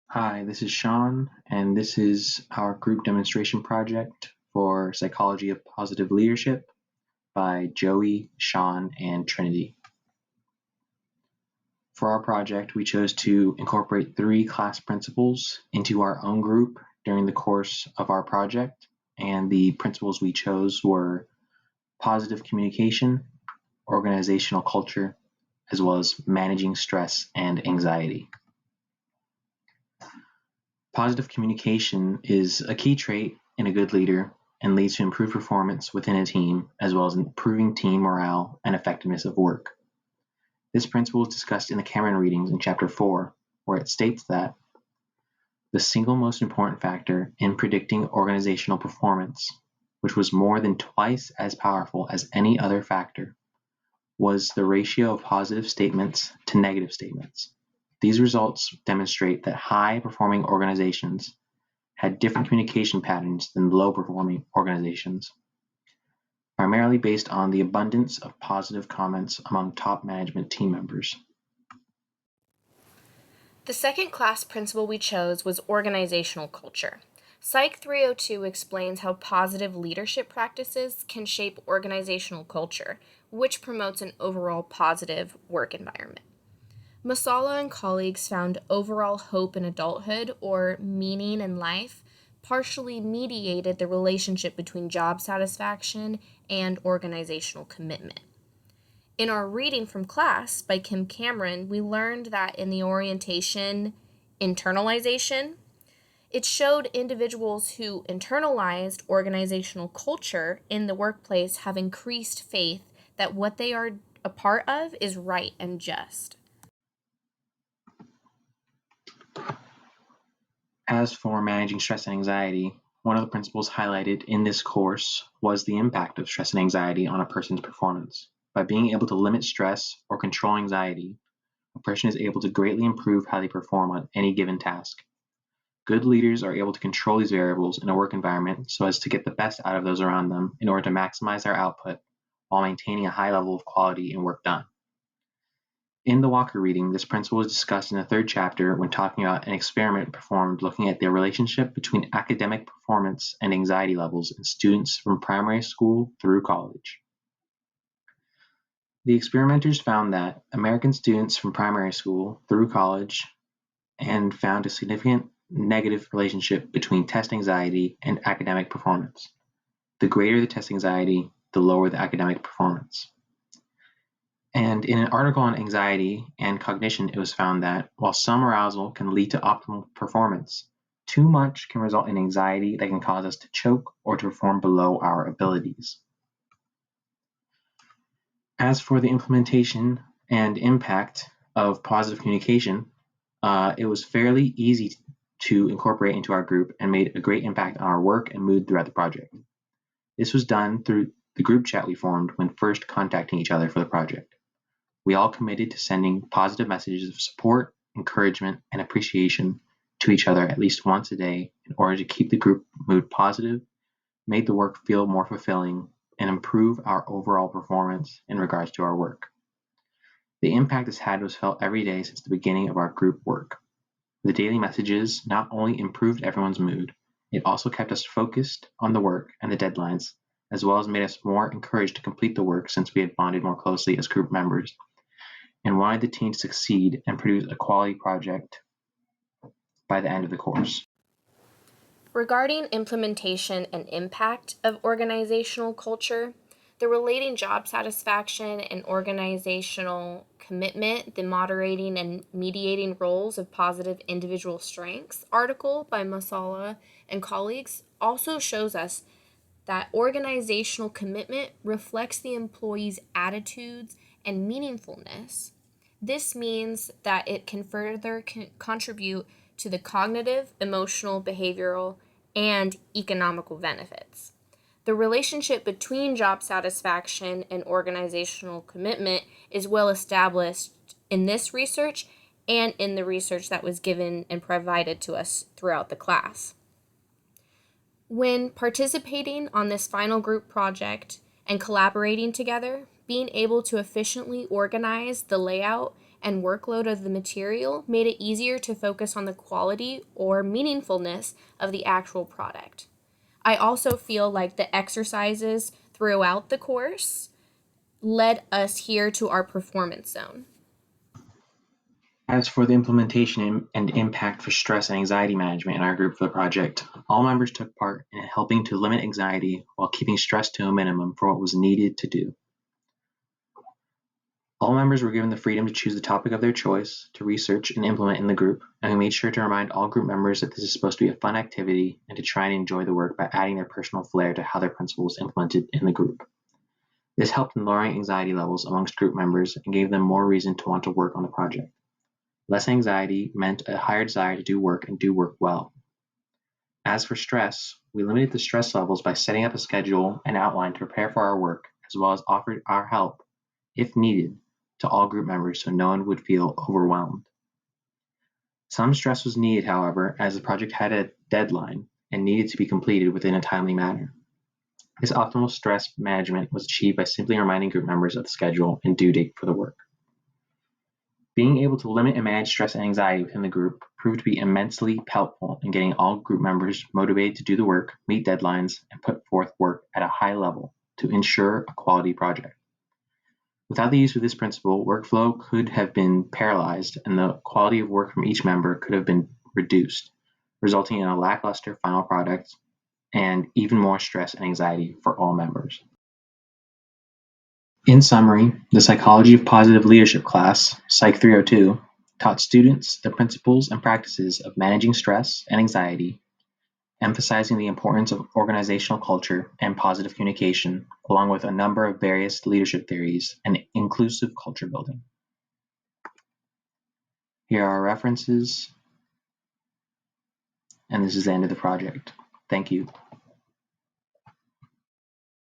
Hi, this is Sean, and this is our group demonstration project for Psychology of Positive Leadership by Joey, Sean, and Trinity. For our project, we chose to incorporate 3 class principles into our own group during the course of our project, and the principles we chose were positive communication, organizational culture, as well as managing stress and anxiety. Positive communication is a key trait in a good leader and leads to improved performance within a team, as well as improving team morale and effectiveness of work. This principle is discussed in the Cameron readings in Chapter 4, where it states that the single most important factor in predicting organizational performance, which was more than twice as powerful as any other factor, was the ratio of positive statements to negative statements. These results demonstrate that high-performing organizations had different communication patterns than low-performing organizations, primarily based on the abundance of positive comments among top management team members. The second class principle we chose was organizational culture. Psych 302 explains how positive leadership practices can shape organizational culture, which promotes an overall positive work environment. Masala and colleagues found overall hope in adulthood, or meaning in life, partially mediated the relationship between job satisfaction and organizational commitment. In our reading from class by Kim Cameron, we learned that in the orientation internalization, it showed individuals who internalized organizational culture in the workplace have increased faith that what they are a part of is right and just. As for managing stress and anxiety, one of the principles highlighted in this course was the impact of stress and anxiety on a person's performance. By being able to limit stress or control anxiety, a person is able to greatly improve how they perform on any given task. Good leaders are able to control these variables in a work environment so as to get the best out of those around them in order to maximize their output while maintaining a high level of quality in work done. In the Walker reading, this principle is discussed in the 3rd chapter when talking about an experiment performed looking at the relationship between academic performance and anxiety levels in students from primary school through college. The experimenters found that American students from primary school through college and found a significant negative relationship between test anxiety and academic performance. The greater the test anxiety, the lower the academic performance. And in an article on anxiety and cognition, it was found that while some arousal can lead to optimal performance, too much can result in anxiety that can cause us to choke or to perform below our abilities. As for the implementation and impact of positive communication, it was fairly easy to incorporate into our group and made a great impact on our work and mood throughout the project. This was done through the group chat we formed when first contacting each other for the project. We all committed to sending positive messages of support, encouragement, and appreciation to each other at least once a day in order to keep the group mood positive, make the work feel more fulfilling, and improve our overall performance in regards to our work. The impact this had was felt every day since the beginning of our group work. The daily messages not only improved everyone's mood, it also kept us focused on the work and the deadlines, as well as made us more encouraged to complete the work since we had bonded more closely as group members and wanted the team to succeed and produce a quality project by the end of the course. Regarding implementation and impact of organizational culture, the relating job satisfaction and organizational commitment, the moderating and mediating roles of positive individual strengths article by Masala and colleagues also shows us that organizational commitment reflects the employee's attitudes and meaningfulness. This means that it can further contribute to the cognitive, emotional, behavioral, and economical benefits. The relationship between job satisfaction and organizational commitment is well established in this research and in the research that was given and provided to us throughout the class. When participating on this final group project and collaborating together, being able to efficiently organize the layout and workload of the material made it easier to focus on the quality or meaningfulness of the actual product. I also feel like the exercises throughout the course led us here to our performance zone. As for the implementation and impact for stress and anxiety management in our group for the project, all members took part in helping to limit anxiety while keeping stress to a minimum for what was needed to do. All members were given the freedom to choose the topic of their choice to research and implement in the group, and we made sure to remind all group members that this is supposed to be a fun activity and to try and enjoy the work by adding their personal flair to how their principle was implemented in the group. This helped in lowering anxiety levels amongst group members and gave them more reason to want to work on the project. Less anxiety meant a higher desire to do work and do work well. As for stress, we limited the stress levels by setting up a schedule and outline to prepare for our work, as well as offered our help, if needed, to all group members so no one would feel overwhelmed. Some stress was needed, however, as the project had a deadline and needed to be completed within a timely manner. This optimal stress management was achieved by simply reminding group members of the schedule and due date for the work. Being able to limit and manage stress and anxiety within the group proved to be immensely helpful in getting all group members motivated to do the work, meet deadlines, and put forth work at a high level to ensure a quality project. Without the use of this principle, workflow could have been paralyzed and the quality of work from each member could have been reduced, resulting in a lackluster final product and even more stress and anxiety for all members. In summary, the Psychology of Positive Leadership class, Psych 302, taught students the principles and practices of managing stress and anxiety, emphasizing the importance of organizational culture and positive communication, along with a number of various leadership theories and inclusive culture building. Here are our references, and this is the end of the project. Thank you.